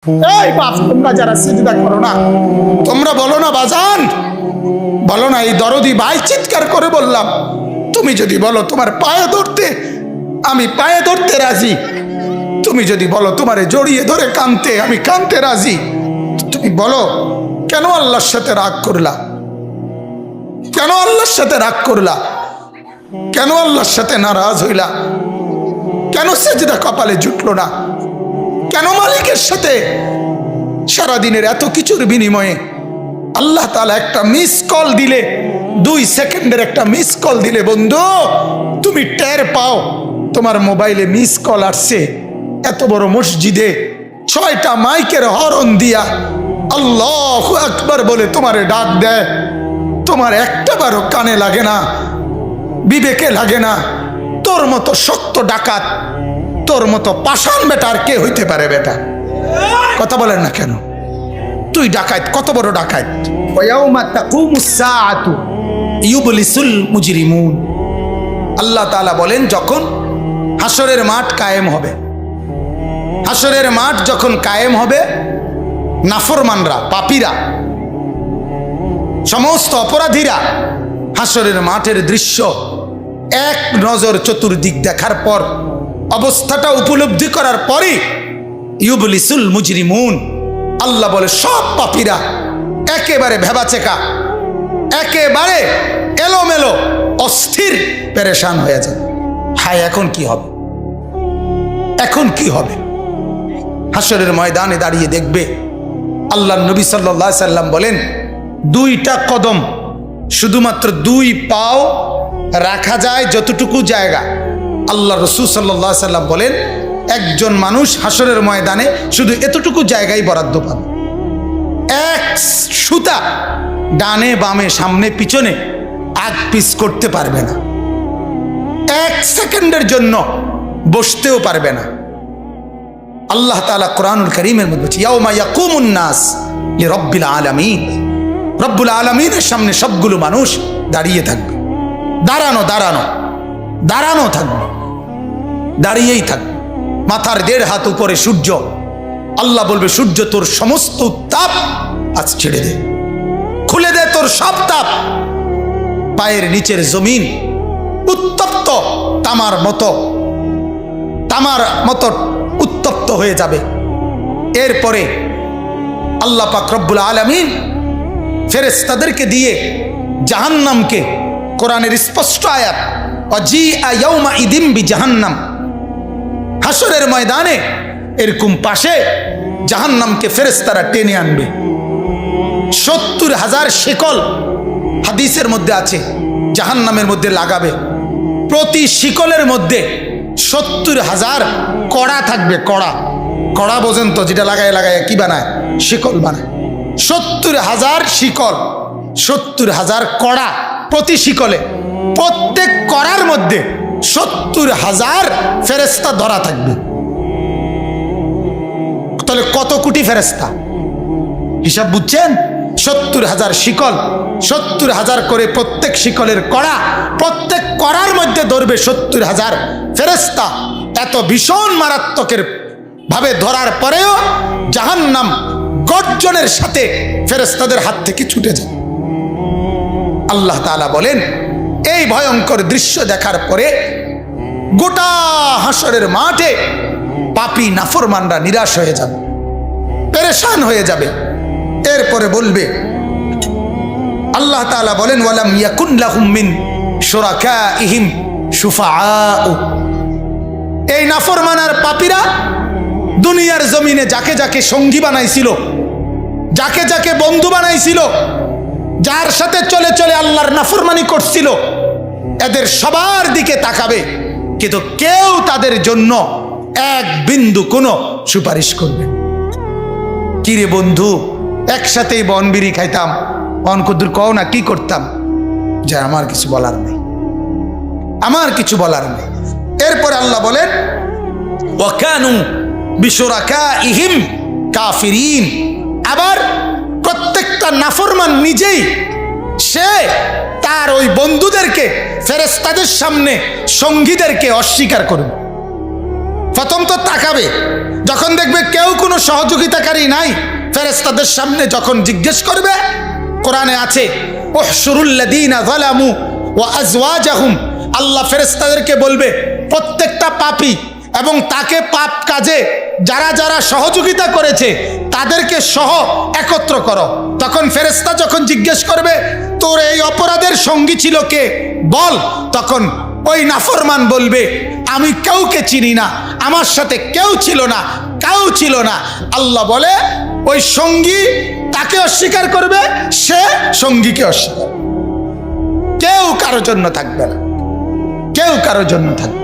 এই বাপ, তোমরা যারা সিজদা করো না, তোমরা বলো না বাজান, বলো না এই দরদি ভাই চিৎকার করে বললাম, তুমি যদি বলো তোমার পায়ে ধরতে, আমি পায়ে ধরতে রাজি। তুমি যদি বলো তোমারে জড়িয়ে ধরে কাঁদতে, আমি কাঁদতে রাজি। তুমি বলো কেন আল্লাহর সাথে রাগ করলা? কেন আল্লাহর সাথে রাগ করলা? কেন আল্লাহর সাথে নারাজ হইলা? কেন সিজদা কপালে জুটলো না? কেন মালিকের সাথে সারাদিনের এত কিছুর বিনিময়ে আল্লাহ তাআলা একটা মিস কল দিলে, 2 সেকেন্ডের একটা মিস কল দিলে বন্ধু তুমি টের পাও তোমার মোবাইলে মিস কল আসছে। এত বড় মসজিদে 6টা মাইকের হরন দিয়া আল্লাহু আকবার বলে তোমারে ডাক দেয়, তোমার একটাবারও কানে লাগে না, বিবেকে লাগে না। তোর মতো শক্ত ডাকাত, তোর মতো পাষাণ বেটার কে হইতে পারে? বেটা কথা বলেন না কেন? তুই ডাকাত, কত বড় ডাকাত। ওয়ায়াউমা তাকুমুস সাআতু ইউবলিসুল মুজরিমুন। আল্লাহ তাআলা বলেন যখন হাসরের মাঠ কায়েম হবে, হাসরের মাঠ যখন কায়েম হবে, নাফরমানরা, পাপীরা, সমস্ত অপরাধীরা হাসরের মাঠের দৃশ্য এক নজর চতুর্দিক দেখার পর, অবস্থাটা উপলব্ধি করার পরই ইউবলিসুল মুজরিমুন, আল্লাহ বলে সব পাপীরা একেবারে ভেবাচেকা, একেবারে এলোমেলো, অস্থির, পেরেশান হয়ে যায়। হায় এখন কি হবে? এখন কি হবে? হাসরের ময়দানে দাঁড়িয়ে দেখবে আল্লাহর নবী সাল্লাল্লাহু আলাইহি সাল্লাম বলেন 2টা কদম, শুধুমাত্র 2 পাও রাখা যায় যতটুকু জায়গা। আল্লাহ রাসূল সাল্লাল্লাহু আলাইহি সাল্লাম বলেন একজন মানুষ হাসরের ময়দানে শুধু এতটুকু জায়গায় বরাদ্দ পাবে। 1 সুতা ডানে বামে সামনে পিছনে আগ পিছ করতে পারবে না, 1 সেকেন্ডের জন্য বসতেও পারবে না। আল্লাহ তাআলা কোরআনুল কারীমের মধ্যে বলছে ইয়াউমা ইয়াকুমুন নাস লিরাব্বিল আলামিন, রব্বুল আলামিনের সামনে সবগুলো মানুষ দাঁড়িয়ে থাকবে। দাঁড়ানো দাঁড়ানো দাঁড়ানো থাকবে, দাঁড়িয়েই থাকবে। মাথার 1.5 হাত উপরে সূর্য, আল্লাহ বলবে সূর্য তোর সমস্ত তাপ আজ ছেড়ে দে, খুলে দে তোর সব তাপ। পায়ের নিচের জমিন উত্তপ্ত তামার মতো উত্তপ্ত হয়ে যাবে। এরপরে আল্লাহ পাক রব্বুল আলামিন ফেরেশতাদেরকে দিয়ে জাহান্নামকে, কোরআনের স্পষ্ট আয়াত ওয়াজিআ ইয়াউমা ইদিম বিজাহান্নাম, হাসরের ময়দানে এরকম পাশে জাহান্নামকে ফেরেশতারা টেনে আনবে। 70,000 শিকল হাদিসের মধ্যে আছে জাহান্নামের মধ্যে লাগাবে। প্রতি শিকলের মধ্যে 70,000 কড়া থাকবে। কড়া, কড়া বোঝেন তো, যেটা লাগায় লাগায় কি বানায়? শিকল বানায়। 70,000 শিকল, 70,000 কড়া প্রতি শিকলে। প্রত্যেক কড়ার মধ্যে 70,000 ফেরেশতা ধরা থাকবে। তাহলে কত কোটি ফেরেশতা? হিসাব বুঝছেন? 70,000 শিকল, 70,000 করে প্রত্যেক শিকলের কড়া, প্রত্যেক কড়ার মধ্যে ধরবে 70,000 ফেরেশতা। এত ভীষণ মারাত্মকের ভাবে ধরার পরেও জাহান্নাম গর্জনের সাথে ফেরেশতাদের হাত থেকে ছুটে যায়। আল্লাহ তাআলা বলেন এই ভয়ঙ্কর দৃশ্য দেখার পরে গোটা হাসরের মাঠে পাপী নাফরমানরা নিরাশ হয়ে যাবে, পেরেশান হয়ে যাবে। এরপরে বলবে আল্লাহ তাআলা বলেন ওয়ালাম ইয়াকুন লাহুম মিন শুরাকাইহিম শুফাআউ। এই নাফরমান আর পাপীরা দুনিয়ার জমিনে যাকে যাকে সঙ্গী বানাইছিল, যাকে যাকে বন্ধু বানাইছিল, যার সাথে চলে চলে আল্লাহর নাফরমানি করছিল, এদের সবার দিকে তাকাবে, কিন্তু কেউ তাদের জন্য 1 বিন্দু কোনো সুপারিশ করবে। কিরে বন্ধু, একসাথেই বনবিড়ি খাইতাম, অনকুদুর কও না কি করতাম? যে আমার কিছু বলার নেই, আমার কিছু বলার নেই। এরপরে আল্লাহ বলেন ওয়া কানু বিশুরাকাইহিম কাফিরিন। আবার প্রত্যেকটা নাফরমান নিজেই সে তার ওই বন্ধুদেরকে, ফেরেশতাদের সামনে সঙ্গীদেরকে অস্বীকার করবে। প্রথম তো তাকাবে, যখন দেখবে কেউ কোনো সহযোগিতাকারী নাই, ফেরেশতাদের সামনে যখন জিজ্ঞেস করবে, কোরআনে আছে উহশুরুল্লাযীনা যালামু ওয়া আজওয়াজাহুম, আল্লাহ ফেরেশতাদেরকে বলবে প্রত্যেকটা পাপী এবং তাকে পাপ কাজে যারা যারা সহযোগিতা করেছে তাদেরকে সহ একত্র করো। তখন ফেরেশতা যখন জিজ্ঞেস করবে তোর এই অপরাধের সঙ্গী ছিল কে বল, তখন ওই নাফরমান বলবে আমি কাউকে চিনি না, আমার সাথে কেউ ছিল না, কেউ ছিল না। আল্লাহ বলে ওই সঙ্গী তাকে অস্বীকার করবে, সে সঙ্গীকে অস্বীকার, কেউ কারোর জন্য থাকবে না, কেউ কারোর জন্য থাকবে।